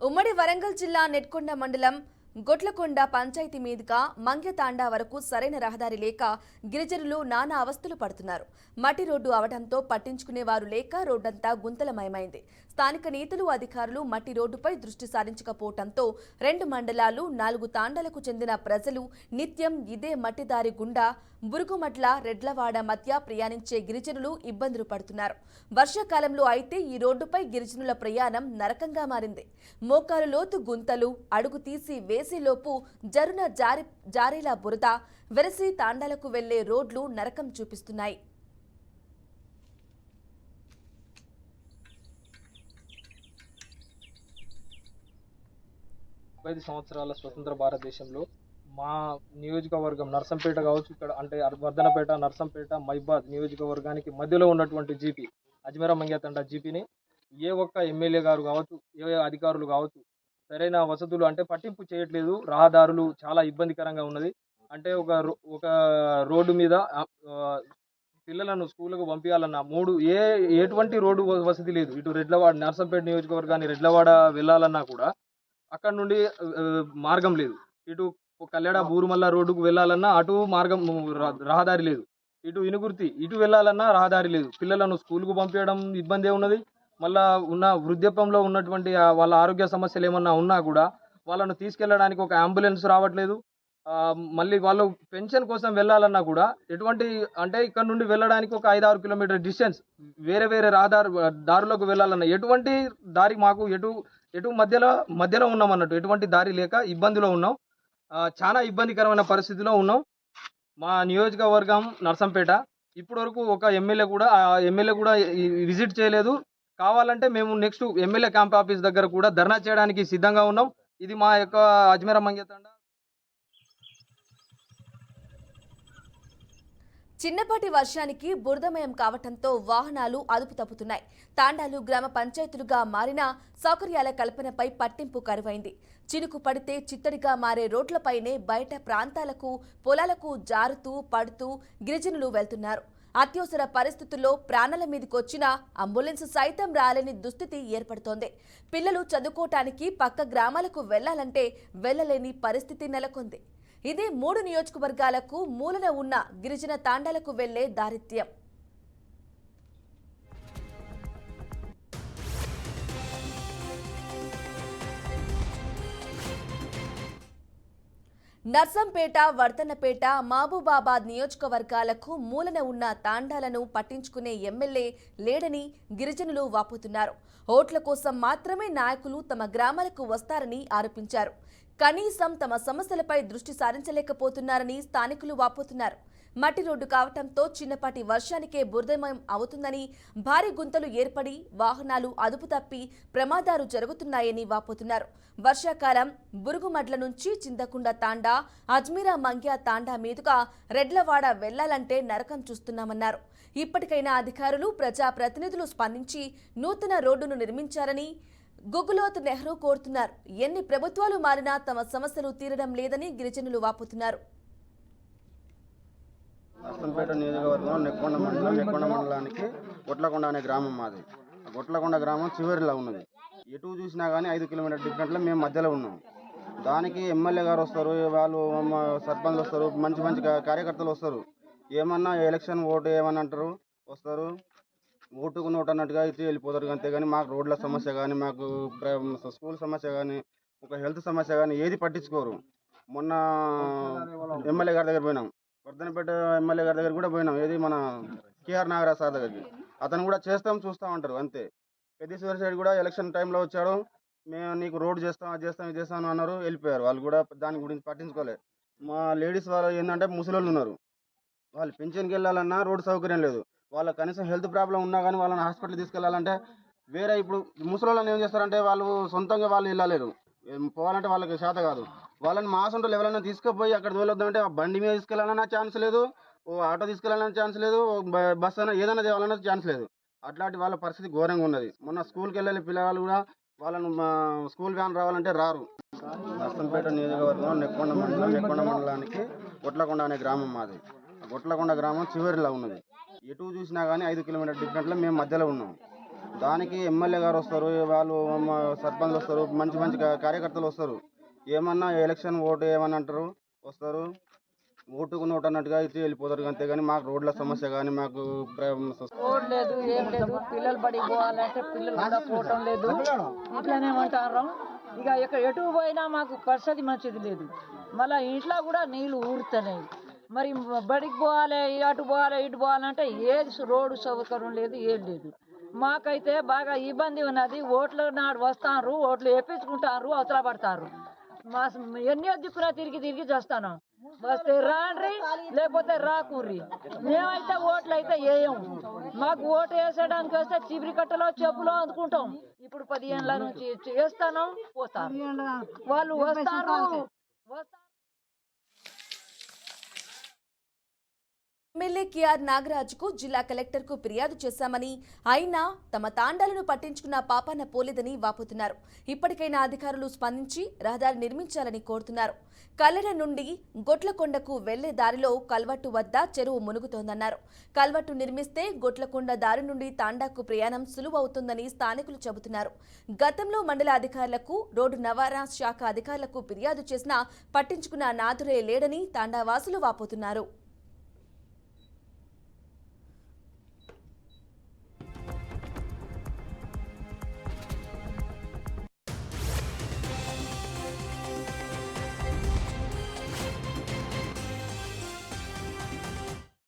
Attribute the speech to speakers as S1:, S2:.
S1: ఉమ్మడి వరంగల్ జిల్లా నెట్కొండ మండలం గొట్లకొండ పంచాయతీ మీదుగా మంగ్యతాండా వరకు సరైన రహదారి లేక గిరిజనులు నానా అవస్థలు పడుతున్నారు. మట్టి రోడ్డు అవడంతో పట్టించుకునేవారు లేక రోడ్డంతా గుంతలమయమైంది. స్థానిక నేతలు అధికారులు మట్టి రోడ్డుపై దృష్టి సారించకపోవడంతో 2 మండలాలు 4 తాండాలకు చెందిన ప్రజలు నిత్యం ఇదే మట్టిదారి గుండా బురుగుమట్ల రెడ్లవాడ మధ్య ప్రయాణించే గిరిజనులు ఇబ్బందులు పడుతున్నారు. వర్షాకాలంలో అయితే ఈ రోడ్డుపై గిరిజనుల ప్రయాణం నరకంగా మారింది. మోకాలు లోతు గుంతలు, అడుగు తీసి వేసేలోపు జరున జారేలా బురద, వెరసి తాండాలకు వెళ్లే రోడ్లు నరకం చూపిస్తున్నాయి.
S2: 5 సంవత్సరాల స్వతంత్ర భారతదేశంలో మా నియోజకవర్గం నర్సంపేట కావచ్చు, ఇక్కడ అంటే వర్ధనపేట, నర్సంపేట, మైబాద్ నియోజకవర్గానికి మధ్యలో ఉన్నటువంటి జీపీ అజ్మీరా మంగ్యతండా జీపీని ఏ ఒక్క ఎమ్మెల్యే గారు కావచ్చు, ఏ అధికారులు కావచ్చు సరైన వసతులు అంటే పట్టింపు చేయట్లేదు. రహదారులు చాలా ఇబ్బందికరంగా ఉన్నది. అంటే ఒక రోడ్డు మీద పిల్లలను స్కూళ్ళకు పంపించాలన్నా ఎటువంటి రోడ్డు వసతి లేదు. ఇటు రెడ్లవాడ నర్సంపేట నియోజకవర్గాన్ని రెడ్లవాడ వెళ్ళాలన్నా కూడా అక్కడ నుండి మార్గం లేదు. ఇటు కల్లెడ బూరుమల్ల రోడ్డుకు వెళ్ళాలన్నా అటు మార్గం రహదారి లేదు. ఇటు ఇనుగుర్తి ఇటు వెళ్ళాలన్నా రహదారి లేదు. పిల్లలను స్కూల్కు పంపించడం ఇబ్బందే ఉన్నది. మళ్ళా వృద్ధాప్యంలో ఉన్నటువంటి వాళ్ళ ఆరోగ్య సమస్యలు ఏమన్నా ఉన్నా కూడా వాళ్ళను తీసుకెళ్ళడానికి ఒక అంబులెన్స్ రావట్లేదు. మళ్ళీ వాళ్ళు పెన్షన్ కోసం వెళ్ళాలన్నా కూడా ఎటువంటి అంటే ఇక్కడ నుండి వెళ్ళడానికి ఒక 5-6 కిలోమీటర్ డిస్టెన్స్ వేరే వేరే దారులకు వెళ్ళాలన్నా ఎటువంటి దారి మాకు ఎటు మధ్యలో ఉన్నాం అన్నట్టు, ఎటువంటి దారి లేక ఇబ్బందిలో ఉన్నాం. చాలా ఇబ్బందికరమైన పరిస్థితిలో ఉన్నాం. మా నియోజకవర్గం నర్సంపేట ఇప్పటి వరకు ఒక ఎమ్మెల్యే కూడా విజిట్ చేయలేదు. కావాలంటే మేము నెక్స్ట్ ఎమ్మెల్యే క్యాంప్ ఆఫీస్ దగ్గర కూడా ధర్నా చేయడానికి సిద్ధంగా ఉన్నాం. ఇది మా యొక్క అజ్మీరా మంగ్యతండా.
S1: చిన్నపాటి వర్షానికి బురదమయం కావటంతో వాహనాలు అదుపు తప్పుతున్నాయి. తాండాలు గ్రామ పంచాయతీలుగా మారినా సౌకర్యాల కల్పనపై పట్టింపు కరువైంది. చినుకు పడితే చిత్తడిగా మారే రోడ్లపైనే బయట ప్రాంతాలకు, పొలాలకు జారుతూ పడుతూ గిరిజనులు వెళ్తున్నారు. అత్యవసర పరిస్థితుల్లో ప్రాణాల మీదకొచ్చిన అంబులెన్స్ సైతం రాలేని దుస్థితి ఏర్పడుతోంది. పిల్లలు చదువుకోవటానికి పక్క గ్రామాలకు వెళ్లాలంటే వెళ్లలేని పరిస్థితి నెలకొంది. ఇది 3 నియోజకవర్గాలకు మూలన ఉన్న గిరిజన తాండాలకు వెళ్లే దారిద్ర్యం. నర్సంపేట, వర్ధన్నపేట, మహబూబాబాద్ నియోజకవర్గాలకు మూలన ఉన్న తాండాలను పట్టించుకునే ఎమ్మెల్యే లేడని గిరిజనులు వాపోతున్నారు. ఓట్ల కోసం మాత్రమే నాయకులు తమ గ్రామాలకు వస్తారని ఆరోపించారు. కనీసం తమ సమస్యలపై దృష్టి సారించలేకపోతున్నారని స్థానికులు వాపోతున్నారు. మట్టి రోడ్డు కావటంతో చిన్నపాటి వర్షానికే బురదమయం అవుతుందని, భారీ గుంతలు ఏర్పడి వాహనాలు అదుపు తప్పి ప్రమాదాలు జరుగుతున్నాయని వాపోతున్నారు. వర్షాకాలం బురుగుమడ్ల నుంచి చింతకుండ తాండా, అజ్మీరా మంగ్య తాండా మీదుగా రెడ్లవాడ వెళ్లాలంటే నరకం చూస్తున్నామన్నారు. ఇప్పటికైనా అధికారులు, ప్రజాప్రతినిధులు స్పందించి నూతన రోడ్డును నిర్మించారని గుగులోత్ నెహ్రూ కోరుతున్నారు. ఎన్ని ప్రభుత్వాలు మారినా తమ సమస్యలు తీరడం లేదని గిరిజనులు వాపోతున్నారు.
S3: నర్సంపేట నియోజకవర్గం నెక్కొండ మండలానికి గొట్లకొండ అనే గ్రామం మాది. గొట్లకొండ గ్రామం చివరిలో ఉన్నది. ఎటు చూసినా కానీ 5 కిలోమీటర్ డిఫరెంట్లో మేము మధ్యలో ఉన్నాం. దానికి ఎమ్మెల్యే గారు వస్తారు, వాళ్ళు సర్పంచ్లు వస్తారు, మంచి మంచి కార్యకర్తలు వస్తారు. ఏమన్నా ఎలక్షన్ ఓటు ఏమన్నా అంటారు, వస్తారు, ఓటుకు నోటు అన్నట్టుగా ఇచ్చి వెళ్ళిపోతారు. అంతేగాని మాకు రోడ్ల సమస్య కానీ, మాకు స్కూల్ సమస్య కానీ, ఒక హెల్త్ సమస్య కానీ ఏది పట్టించుకోరు. మొన్న ఎమ్మెల్యే గారి దగ్గర పోయినాం, వర్ధనపేట ఎమ్మెల్యే గారి దగ్గర కూడా పోయినాం. ఏది మన కేఆర్ నాగరాజ్ సార్ దగ్గరికి. అతను కూడా చూస్తామంటారు అంతే. పెద్దశ్వర సైడ్ కూడా ఎలక్షన్ టైంలో వచ్చారు, మేము నీకు రోడ్డు చేస్తాం, అది చేస్తాం, ఇది చేస్తాం అన్నారు, వెళ్ళిపోయారు. వాళ్ళు కూడా దాని గురించి పట్టించుకోలేదు. మా లేడీస్ వాళ్ళు ఏంటంటే ముసలోళ్ళు ఉన్నారు, వాళ్ళు పెన్షన్కి వెళ్ళాలన్నా రోడ్డు సౌకర్యం లేదు. వాళ్ళ కనీసం హెల్త్ ప్రాబ్లం ఉన్నా కానీ వాళ్ళని హాస్పిటల్ తీసుకెళ్లాలంటే వేరే, ఇప్పుడు ముసలోళ్ళని ఏం చేస్తారంటే వాళ్ళు సొంతంగా వాళ్ళు వెళ్ళలేరు, పోవాలంటే వాళ్ళకి చేత కాదు. వాళ్ళని మా సొంతలు ఎవరైనా తీసుకుపోయి అక్కడ తోలొద్దామంటే బండి మీద తీసుకెళ్ళాలన్నా ఛాన్స్ లేదు, ఆటో తీసుకెళ్ళాలన్నా ఛాన్స్ లేదు, బస్ అయినా ఏదైనా తేవాలన్నా ఛాన్స్ లేదు. అట్లాంటి వాళ్ళ పరిస్థితి ఘోరంగా ఉన్నది. మొన్న స్కూల్కి వెళ్ళే పిల్లలు కూడా వాళ్ళను స్కూల్ వ్యాన్ రావాలంటే రారు. నర్సంపేట నియోజకవర్గం నెక్కొండ మండలానికి గొట్లకొండ అనే గ్రామం మాది. గొట్లకొండ గ్రామం చివరిలో ఉన్నది. ఎటు చూసినా కానీ 5 కిలోమీటర్ డిఫరెంట్లో మేము మధ్యలో ఉన్నాం. దానికి ఎమ్మెల్యే గారు వస్తారు, వాళ్ళు సర్పంచ్లు వస్తారు, మంచి మంచి కార్యకర్తలు వస్తారు. ఏమన్నా ఎలక్షన్ ఓటు ఏమన్నా అంటారు, వస్తారు, ఓటుకు నోటు అన్నట్టుగా ఇచ్చి వెళ్ళిపోతారు. అంతేగాని మాకు రోడ్ల సమస్య కానీ మాకు
S4: రోడ్ లేదు, ఏం లేదు. పిల్లలు బడికి పోవాలంటే పిల్లలు కూడా పోవటం లేదు. ఇట్లానే ఉంటారు. ఇక ఎటు పోయినా మాకు పరిస్థితి మంచిది లేదు. మళ్ళీ ఇంట్లో కూడా నీళ్లు ఊరుతున్నాయి. మరి బడికి పోవాలి, అటు పోవాలి, ఇటు పోవాలంటే ఏది రోడ్డు సౌకర్యం లేదు, ఏం లేదు. మాకైతే బాగా ఇబ్బంది ఉన్నది. ఓట్ల నాడు వస్తారు, ఓట్లు వేపించుకుంటారు, అవతల పడతారు. మా ఎన్నో దిక్కున తిరిగి చేస్తాను. వస్తే రాండ్రి, లేకపోతే రాకూర్రి. మేమైతే ఓట్లు అయితే వేయము. మాకు ఓటు వేసేయడానికి వస్తే చీపిరి కట్టలో చెప్పులో అందుకుంటాం. ఇప్పుడు 10 ఏళ్ళ నుంచి వేస్తాను, పోతారు. వాళ్ళు వస్తారు.
S1: ఎమ్మెల్యే కేఆర్ నాగరాజుకు జిల్లా కలెక్టర్కు ఫిర్యాదు చేశామని, అయినా తమ తాండాలను పట్టించుకున్న పాపాన పోలేదని వాపోతున్నారు. ఇప్పటికైనా అధికారులు స్పందించి రహదారి నిర్మించాలని కోరుతున్నారు. కల్లెడ నుండి గొట్లకొండకు వెళ్లే దారిలో కల్వట్టు వద్ద చెరువు మునుగుతోందన్నారు. కల్వట్టు నిర్మిస్తే గొట్లకొండ దారి నుండి తాండాకు ప్రయాణం సులువవుతుందని స్థానికులు చెబుతున్నారు. గతంలో మండల అధికారులకు, రోడ్డు రవాణా శాఖ అధికారులకు ఫిర్యాదు చేసినా పట్టించుకున్న నాదురే లేడని తాండావాసులు వాపోతున్నారు.